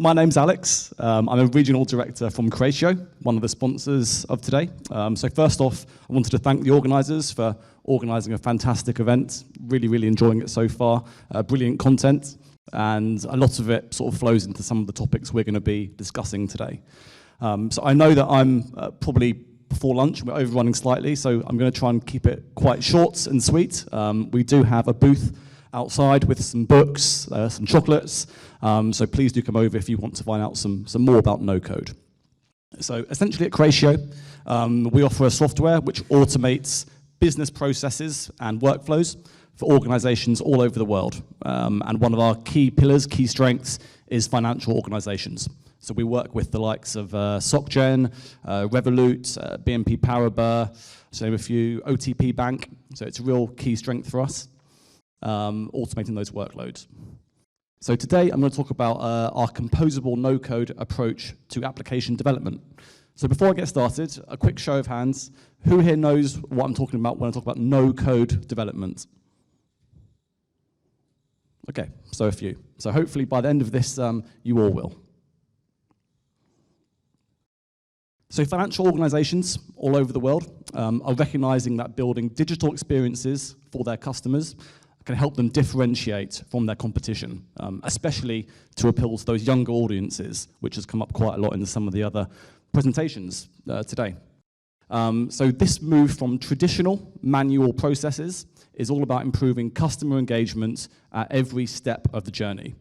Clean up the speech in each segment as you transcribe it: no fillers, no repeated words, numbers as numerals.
my name's Alex. I'm a regional director from Creatio, one of the sponsors of today. So first off, I wanted to thank the organisers for organising a fantastic event. Really, really enjoying it so far. Brilliant content, and a lot of it sort of flows into some of the topics we're going to be discussing today. So I know that I'm probably before lunch, we're overrunning slightly, so I'm going to try and keep it quite short and sweet. We do have a booth outside with some books, some chocolates, so please do come over if you want to find out some more about no-code. So essentially at Creatio, we offer a software which automates business processes and workflows for organizations all over the world. And one of our key pillars, key strengths, is financial organizations. So we work with the likes of SocGen, Revolut, BNP Paribas, so a few, OTP Bank, so it's a real key strength for us. Automating those workloads. So today I'm going to talk about our composable no-code approach to application development. So before I get started, a quick show of hands. Who here knows what I'm talking about when I talk about no-code development? Okay, so a few. So hopefully by the end of this, you all will. So financial organizations all over the world are recognizing that building digital experiences for their customers can help them differentiate from their competition, especially to appeal to those younger audiences, which has come up quite a lot in some of the other presentations today. So this move from traditional manual processes is all about improving customer engagement at every step of the journey.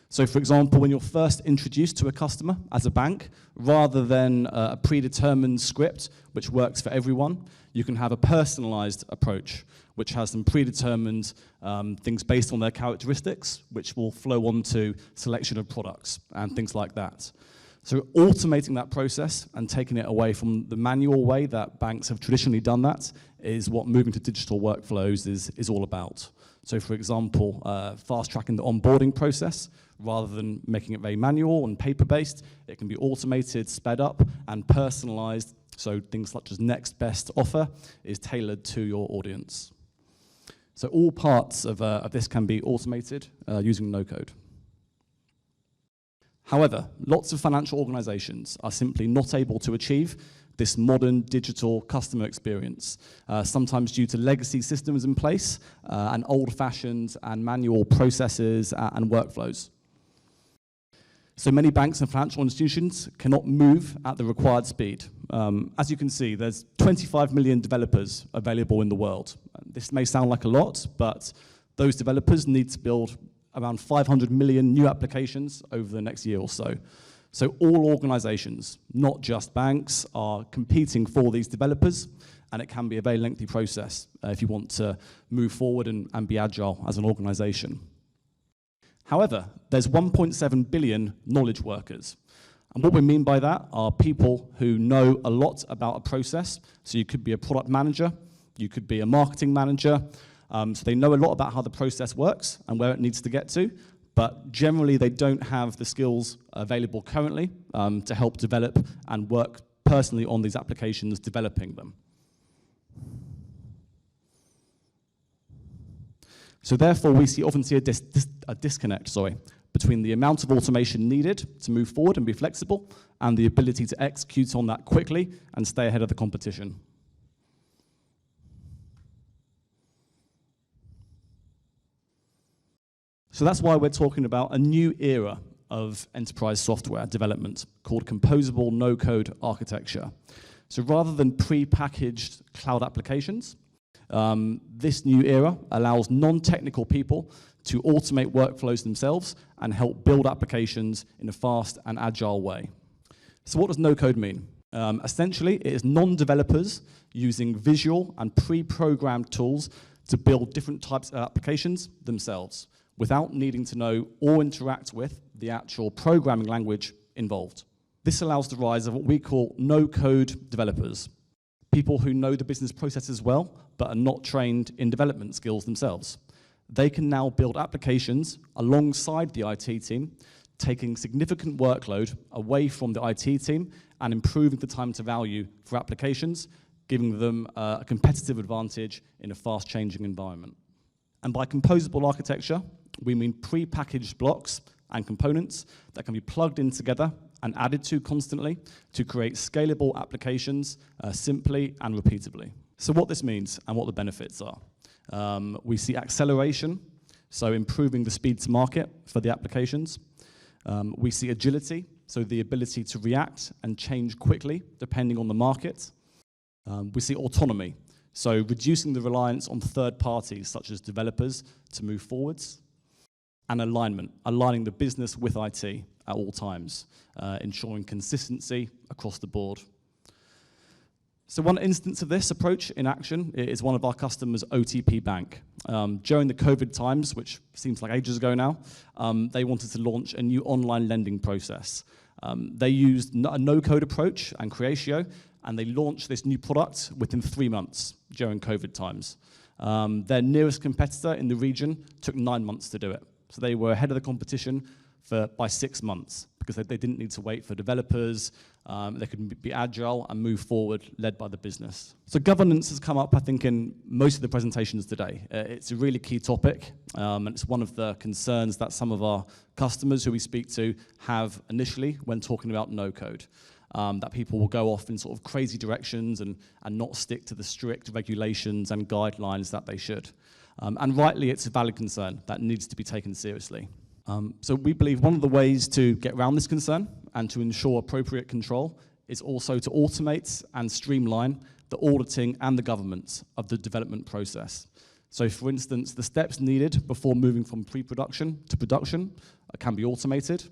So for example, when you're first introduced to a customer as a bank, rather than a predetermined script which works for everyone, you can have a personalized approach which has some predetermined things based on their characteristics, which will flow on to selection of products and things like that. So automating that process and taking it away from the manual way that banks have traditionally done that is what moving to digital workflows is all about. So for example, fast-tracking the onboarding process, rather than making it very manual and paper-based, it can be automated, sped up, and personalized, so things such as next best offer is tailored to your audience. So all parts of this can be automated using no-code. However, lots of financial organizations are simply not able to achieve this modern digital customer experience, sometimes due to legacy systems in place and old-fashioned and manual processes and workflows. So many banks and financial institutions cannot move at the required speed. As you can see, there's 25 million developers available in the world. This may sound like a lot, but those developers need to build around 500 million new applications over the next year or so. So all organizations, not just banks, are competing for these developers, and it can be a very lengthy process if you want to move forward and be agile as an organization. However, there's 1.7 billion knowledge workers. And what we mean by that are people who know a lot about a process. So you could be a product manager, you could be a marketing manager, so they know a lot about how the process works and where it needs to get to, but generally they don't have the skills available currently to help develop and work personally on these applications, developing them. So therefore, we often see a disconnect between the amount of automation needed to move forward and be flexible and the ability to execute on that quickly and stay ahead of the competition. So that's why we're talking about a new era of enterprise software development called composable no-code architecture. So rather than pre-packaged cloud applications, this new era allows non-technical people to automate workflows themselves and help build applications in a fast and agile way. So what does no-code mean? Essentially, it is non-developers using visual and pre-programmed tools to build different types of applications themselves without needing to know or interact with the actual programming language involved. This allows the rise of what we call no-code developers, people who know the business processes well, but are not trained in development skills themselves. They can now build applications alongside the IT team, taking significant workload away from the IT team and improving the time to value for applications, giving them a competitive advantage in a fast-changing environment. And by composable architecture, we mean pre-packaged blocks and components that can be plugged in together and added to constantly to create scalable applications simply and repeatably. So what this means and what the benefits are. We see acceleration, so improving the speed to market for the applications. We see agility, so the ability to react and change quickly depending on the market. We see autonomy, so reducing the reliance on third parties such as developers to move forwards. And alignment, aligning the business with IT at all times, ensuring consistency across the board. So one instance of this approach in action is one of our customers, OTP Bank. During the COVID times, which seems like ages ago now, they wanted to launch a new online lending process. They used a no-code approach and Creatio, and they launched this new product within 3 months during COVID times. Their nearest competitor in the region took 9 months to do it. So they were ahead of the competition by 6 months because they didn't need to wait for developers. They could be agile and move forward, led by the business. So governance has come up, I think, in most of the presentations today. It's a really key topic, and it's one of the concerns that some of our customers who we speak to have initially when talking about no-code. That people will go off in sort of crazy directions and not stick to the strict regulations and guidelines that they should. And rightly, it's a valid concern that needs to be taken seriously. So we believe one of the ways to get around this concern and to ensure appropriate control is also to automate and streamline the auditing and the governance of the development process. So for instance, the steps needed before moving from pre-production to production can be automated.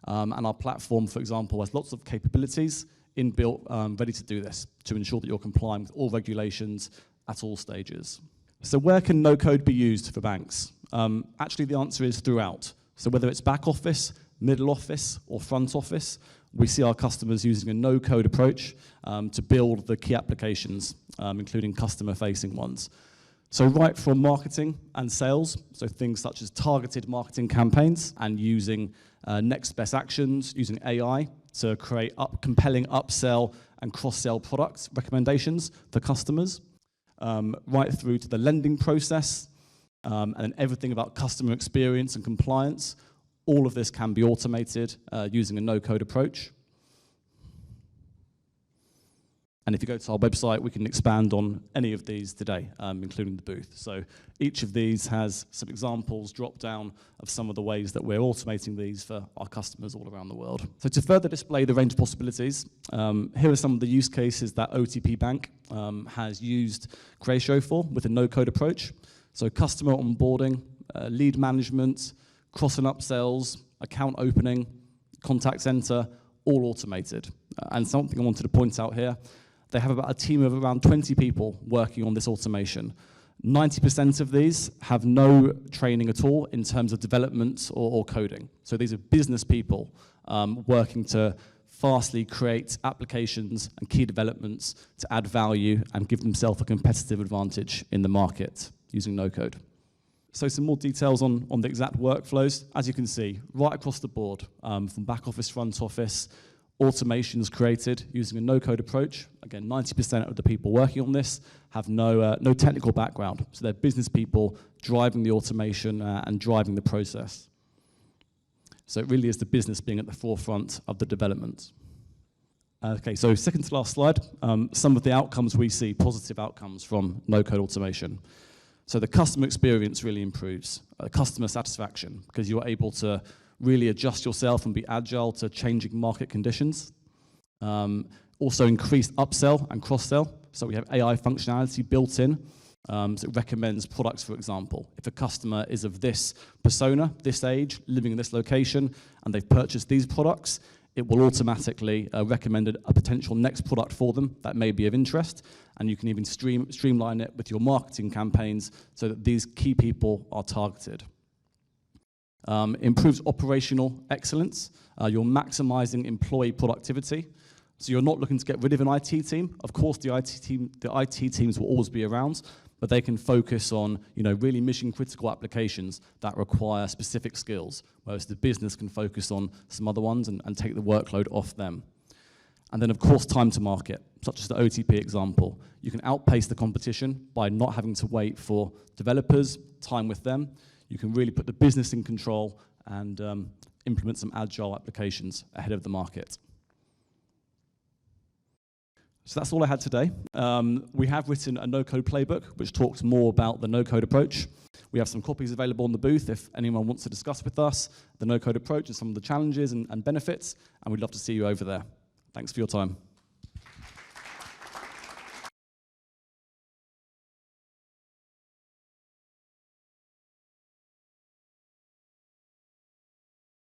And our platform, for example, has lots of capabilities inbuilt ready to do this, to ensure that you're complying with all regulations at all stages. So where can no-code be used for banks? Actually, the answer is throughout. So whether it's back office, middle office, or front office, we see our customers using a no-code approach to build the key applications, including customer-facing ones. So right from marketing and sales, so things such as targeted marketing campaigns and using next best actions, using AI to create compelling upsell and cross-sell product recommendations for customers, right through to the lending process, and then everything about customer experience and compliance. All of this can be automated using a no-code approach. And if you go to our website, we can expand on any of these today, including the booth. So each of these has some examples drop down of some of the ways that we're automating these for our customers all around the world. So to further display the range of possibilities, here are some of the use cases that OTP Bank has used Creatio for with a no-code approach. So customer onboarding, lead management, cross and upsells, account opening, contact center, all automated. And something I wanted to point out here, they have about a team of around 20 people working on this automation. 90% of these have no training at all in terms of development or coding. So these are business people working to fastly create applications and key developments to add value and give themselves a competitive advantage in the market using no-code. So some more details on the exact workflows. As you can see, right across the board, from back office, front office, automations created using a no-code approach. Again, 90% of the people working on this have no technical background. So they're business people driving the automation and driving the process. So it really is the business being at the forefront of the development. Okay, so second to last slide, some of the outcomes we see, positive outcomes from no-code automation. So the customer experience really improves, customer satisfaction, because you're able to really adjust yourself and be agile to changing market conditions. Also increased upsell and cross-sell. So we have AI functionality built in. So it recommends products, for example. If a customer is of this persona, this age, living in this location, and they've purchased these products, it will automatically recommend a potential next product for them that may be of interest, and you can even streamline it with your marketing campaigns so that these key people are targeted. Improves operational excellence. You're maximizing employee productivity. So you're not looking to get rid of an IT team. Of course, the IT teams will always be around, but they can focus on, really mission-critical applications that require specific skills, whereas the business can focus on some other ones and take the workload off them. And then, of course, time to market, such as the OTP example. You can outpace the competition by not having to wait for developers, time with them. You can really put the business in control and implement some agile applications ahead of the market. So that's all I had today. We have written a no-code playbook, which talks more about the no-code approach. We have some copies available in the booth if anyone wants to discuss with us the no-code approach and some of the challenges and benefits, and we'd love to see you over there. Thanks for your time.